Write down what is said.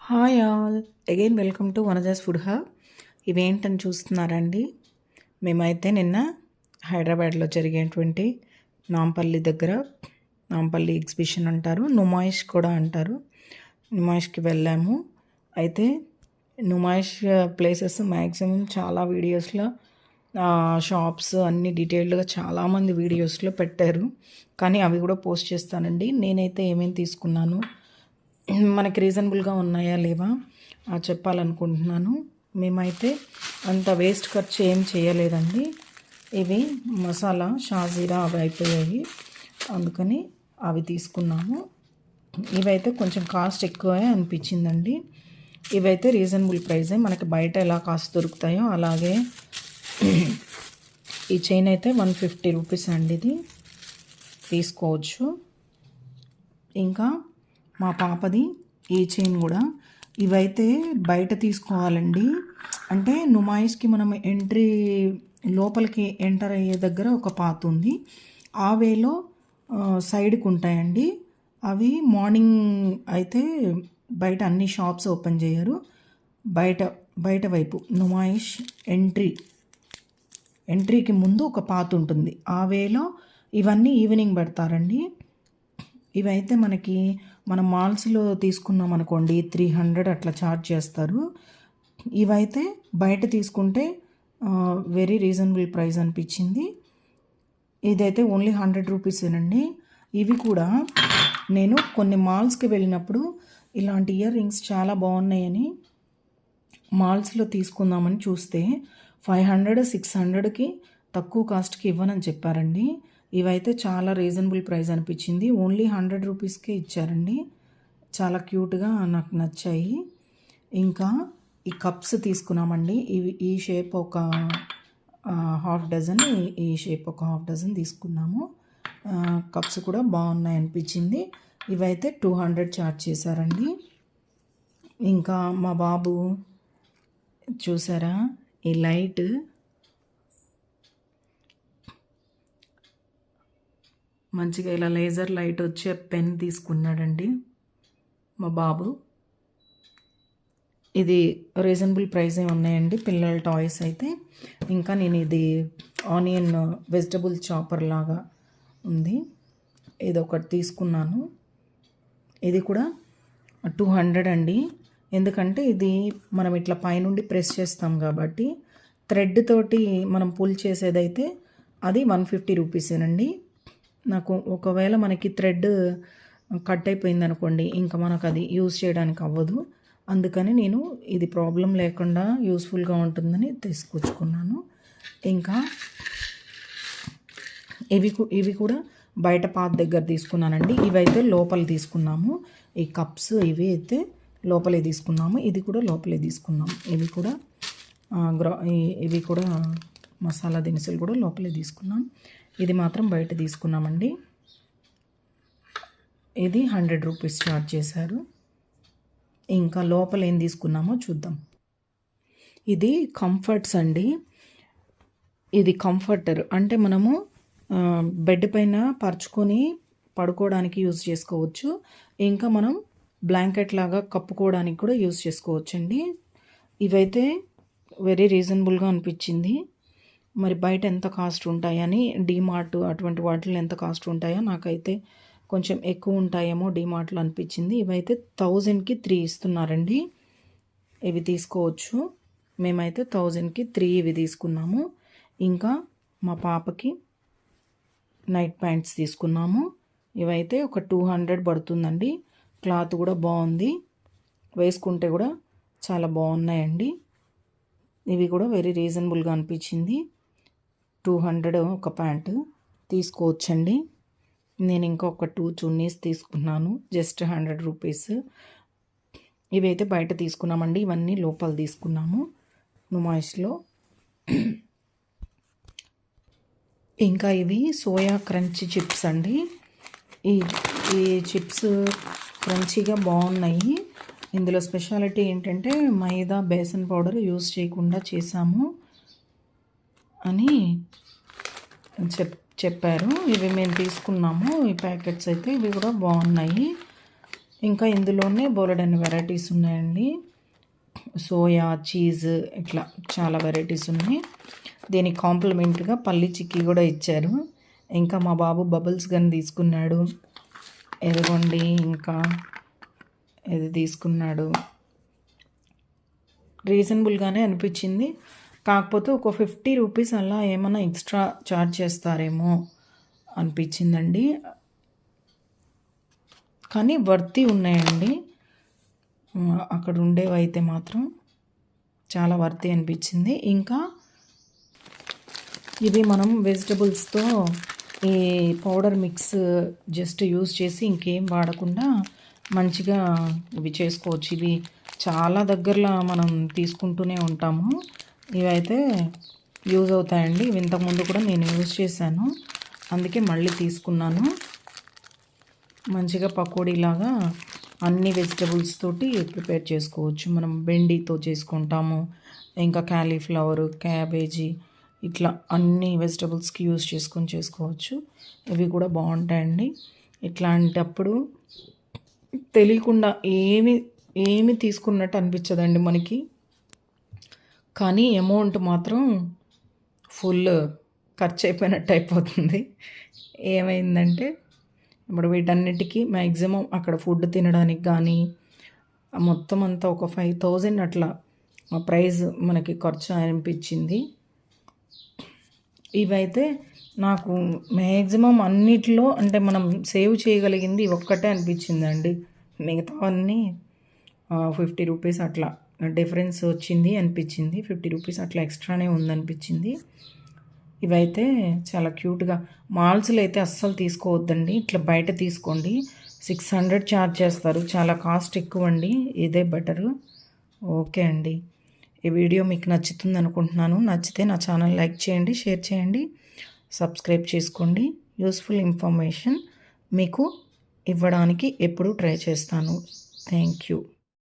Hi all again welcome to Vanaja's food hub. ఇవేంటని చూస్తున్నారండి. మేమైతే నిన్న హైదరాబాద్లో జరిగేటువంటి నాంపల్లి దగ్గర నాంపల్లి ఎగ్జిబిషన్ అంటారు, నుమాయిష్ కూడా అంటారు. నుమాయిష్కి వెళ్ళాము. అయితే నుమాయిష్ ప్లేసెస్ మ్యాక్సిమం చాలా వీడియోస్లో షాప్స్ అన్ని డీటెయిల్డ్గా చాలామంది వీడియోస్లో పెట్టారు, కానీ అవి కూడా పోస్ట్ చేస్తానండి. నేనైతే ఏమేమి తీసుకున్నాను, మనకి రీజనబుల్గా ఉన్నాయా లేవా చెప్పాలనుకుంటున్నాను. మేమైతే అంత వేస్ట్ ఖర్చు ఏం చేయలేదండి. ఇవి మసాలా షాజీరా అవి అయిపోయాయి, అందుకని అవి తీసుకున్నాము. ఇవైతే కొంచెం కాస్ట్ ఎక్కువే అనిపించిందండి. ఇవైతే రీజనబుల్ ప్రైజే, మనకి బయట ఎలా కాస్ట్ దొరుకుతాయో అలాగే. ఈ చైన్ అయితే 150 రూపీస్ అండి, ఇది తీసుకోవచ్చు. ఇంకా మా పాపది ఈ చైన్ కూడా. ఇవైతే బయట తీసుకోవాలండి. అంటే నుమాయిష్కి మనం ఎంట్రీ లోపలికి ఎంటర్ అయ్యే దగ్గర ఒక పాత్ ఉంది, ఆ వేలో సైడ్కి ఉంటాయండి. అవి మార్నింగ్ అయితే బయట అన్ని షాప్స్ ఓపెన్ చేయరు. బయట వైపు నుమాయిష్ ఎంట్రీకి ముందు ఒక పాత్ ఉంటుంది, ఆ వేలో ఇవన్నీ ఈవినింగ్ పెడతారండి. ఇవైతే మనం మాల్స్లో తీసుకున్నాం అనుకోండి 300 అట్లా ఛార్జ్ చేస్తారు. ఇవైతే బయట తీసుకుంటే వెరీ రీజనబుల్ ప్రైస్ అనిపించింది. ఇదైతే ఓన్లీ 100 రూపీసేనండి. ఇవి కూడా నేను కొన్ని మాల్స్కి వెళ్ళినప్పుడు ఇలాంటి ఇయర్ రింగ్స్ చాలా బాగున్నాయని మాల్స్లో తీసుకుందామని చూస్తే 500 600కి తక్కువ కాస్ట్కి ఇవ్వనని చెప్పారండి. ఇవైతే చాలా రీజనబుల్ ప్రైస్ అనిపించింది. ఓన్లీ 100 రూపీస్కే ఇచ్చారండి. చాలా క్యూట్గా నాకు నచ్చాయి. ఇంకా ఈ కప్స్ తీసుకున్నామండి. ఇవి ఈ షేప్ ఒక హాఫ్ డజన్, ఈ షేప్ ఒక హాఫ్ డజన్ తీసుకున్నాము. కప్స్ కూడా బాగున్నాయి అనిపించింది. ఇవైతే 200 ఛార్జ్ చేశారండి. ఇంకా మా బాబు చూసారా, ఈ లైట్ మంచిగా ఇలా లేజర్ లైట్ వచ్చే పెన్ తీసుకున్నాడండి మా బాబు. ఇది రీజనబుల్ ప్రైస్ ఉన్నాయండి పిల్లల టాయ్స్ అయితే. ఇంకా నేను ఇది ఆనియన్ వెజిటబుల్ చాపర్ లాగా ఉంది, ఇది ఒకటి తీసుకున్నాను. ఇది కూడా 200 అండి. ఎందుకంటే ఇది మనం ఇట్లా పైనుండి ప్రెస్ చేస్తాం కాబట్టి, థ్రెడ్ తోటి మనం పుల్ చేసేదైతే అది 150 రూపీసేనండి. నాకు ఒకవేళ మనకి థ్రెడ్ కట్ అయిపోయింది అనుకోండి, ఇంకా మనకు అది యూజ్ చేయడానికి అవ్వదు. అందుకని నేను ఇది ప్రాబ్లం లేకుండా యూస్ఫుల్గా ఉంటుందని తీసుకొచ్చుకున్నాను. ఇంకా ఇవి కూడా బయట పాత్ దగ్గర తీసుకున్నానండి. ఇవైతే లోపల తీసుకున్నాము. ఈ కప్స్ ఇవి అయితే లోపలే తీసుకున్నాము. ఇది కూడా లోపలే తీసుకున్నాము. ఇవి కూడా మసాలా దినుసులు కూడా లోపలే తీసుకున్నాం. ఇది మాత్రం బయట తీసుకున్నామండి. ఇది 100 రూపీస్ ఛార్జ్ చేశారు. ఇంకా లోపల ఏం తీసుకున్నామో చూద్దాం. ఇది కంఫర్ట్స్ అండి. ఇది కంఫర్టర్ అంటే మనము బెడ్ పైన పరుచుకొని పడుకోవడానికి యూజ్ చేసుకోవచ్చు. ఇంకా మనం బ్లాంకెట్ లాగా కప్పుకోవడానికి కూడా యూజ్ చేసుకోవచ్చండి. ఇవైతే వెరీ రీజనబుల్గా అనిపించింది. మరి బయట ఎంత కాస్ట్ ఉంటాయని, డీమార్ట్ అటువంటి వాటిలో ఎంత కాస్ట్ ఉంటాయో నాకైతే కొంచెం ఎక్కువ ఉంటాయేమో డీమార్ట్లో అనిపించింది. ఇవైతే 1000కి 3 ఇస్తున్నారండి. ఇవి తీసుకోవచ్చు. మేమైతే 1000కి 3 ఇవి తీసుకున్నాము. ఇంకా మా పాపకి నైట్ ప్యాంట్స్ తీసుకున్నాము. ఇవైతే ఒక 200 పడుతుందండి. క్లాత్ కూడా బాగుంది, వేసుకుంటే కూడా చాలా బాగున్నాయండి. ఇవి కూడా వెరీ రీజనబుల్గా అనిపించింది. 200 ఒక ప్యాంటు తీసుకోవచ్చండి. నేను ఇంకా ఒక 2 చున్నీస్ తీసుకున్నాను, జస్ట్ 100 రూపీస్. ఇవైతే బయట తీసుకున్నామండి. ఇవన్నీ లోపల తీసుకున్నాము నుమాయిష్లో. ఇంకా ఇవి సోయా క్రంచీ చిప్స్ అండి. ఈ చిప్స్ క్రంచీగా బాగున్నాయి. ఇందులో స్పెషాలిటీ ఏంటంటే మైదా బేసన్ పౌడర్ యూజ్ చేయకుండా చేసాము అని చెప్పారు. ఇవి మేము తీసుకున్నాము. ఈ ప్యాకెట్స్ అయితే ఇవి కూడా బాగున్నాయి. ఇంకా ఇందులోనే బోలెడన్ని వెరైటీస్ ఉన్నాయండి. సోయా, చీజ్ ఇట్లా చాలా వెరైటీస్ ఉన్నాయి. దీనికి కాంప్లిమెంట్గా పల్లి చిక్కీ కూడా ఇచ్చారు. ఇంకా మా బాబు బబుల్స్ గన్ తీసుకున్నాడు. ఎదిగోండి ఇంకా ఇది తీసుకున్నాడు. రీజనబుల్గానే అనిపించింది. కాకపోతే ఒక 50 రూపీస్ అలా ఏమైనా ఎక్స్ట్రా ఛార్జ్ చేస్తారేమో అనిపించిందండి. కానీ వర్తి ఉన్నాయండి. అక్కడ ఉండేవైతే మాత్రం చాలా వర్తి అనిపించింది. ఇంకా ఇది మనం వెజిటబుల్స్తో ఈ పౌడర్ మిక్స్ జస్ట్ యూజ్ చేసి ఇంకేం వాడకుండా మంచిగా ఇవి చేసుకోవచ్చు. ఇవి చాలా దగ్గరలో మనం తీసుకుంటూనే ఉంటాము. ఇవైతే యూజ్ అవుతాయండి. ఇవి ఇంతకుముందు కూడా నేను యూజ్ చేశాను, అందుకే మళ్ళీ తీసుకున్నాను. మంచిగా పకోడీలాగా అన్ని వెజిటబుల్స్ తోటి ప్రిపేర్ చేసుకోవచ్చు. మనం బెండితో చేసుకుంటాము, ఇంకా క్యాలీఫ్లవర్, క్యాబేజీ ఇట్లా అన్ని వెజిటబుల్స్కి యూజ్ చేసుకొని చేసుకోవచ్చు. ఇవి కూడా బాగుంటాయండి. ఇట్లాంటప్పుడు తెలియకుండా ఏమి తీసుకున్నట్టు అనిపించదండి మనకి. కానీ అమౌంట్ మాత్రం ఫుల్ ఖర్చు అయిపోయినట్టు అయిపోతుంది. ఏమైందంటే ఇప్పుడు వీటన్నిటికీ మ్యాక్సిమం అక్కడ ఫుడ్ తినడానికి కానీ మొత్తం అంతా ఒక 5000 అట్లా ప్రైస్ మనకి ఖర్చు అనిపించింది. ఇవైతే నాకు మ్యాక్సిమం అన్నిట్లో అంటే మనం సేవ్ చేయగలిగింది ఒక్కటే అనిపించిందండి. మిగతావన్నీ 50 రూపీస్ అట్లా డిఫరెన్స్ వచ్చింది అనిపించింది. 50 రూపీస్ అట్లా ఎక్స్ట్రానే ఉందనిపించింది. ఇవైతే చాలా క్యూట్గా, మాల్స్లో అయితే అస్సలు తీసుకోవద్దండి, ఇట్లా బయట తీసుకోండి. 600 ఛార్జ్ చేస్తారు, చాలా కాస్ట్ ఎక్కువ అండి. ఇదే బెటరు. ఓకే అండి, ఈ వీడియో మీకు నచ్చుతుంది అనుకుంటున్నాను. నచ్చితే నా ఛానల్ లైక్ చేయండి, షేర్ చేయండి, సబ్స్క్రైబ్ చేసుకోండి. యూస్ఫుల్ ఇన్ఫర్మేషన్ మీకు ఇవ్వడానికి ఎప్పుడు ట్రై చేస్తాను. Thank you.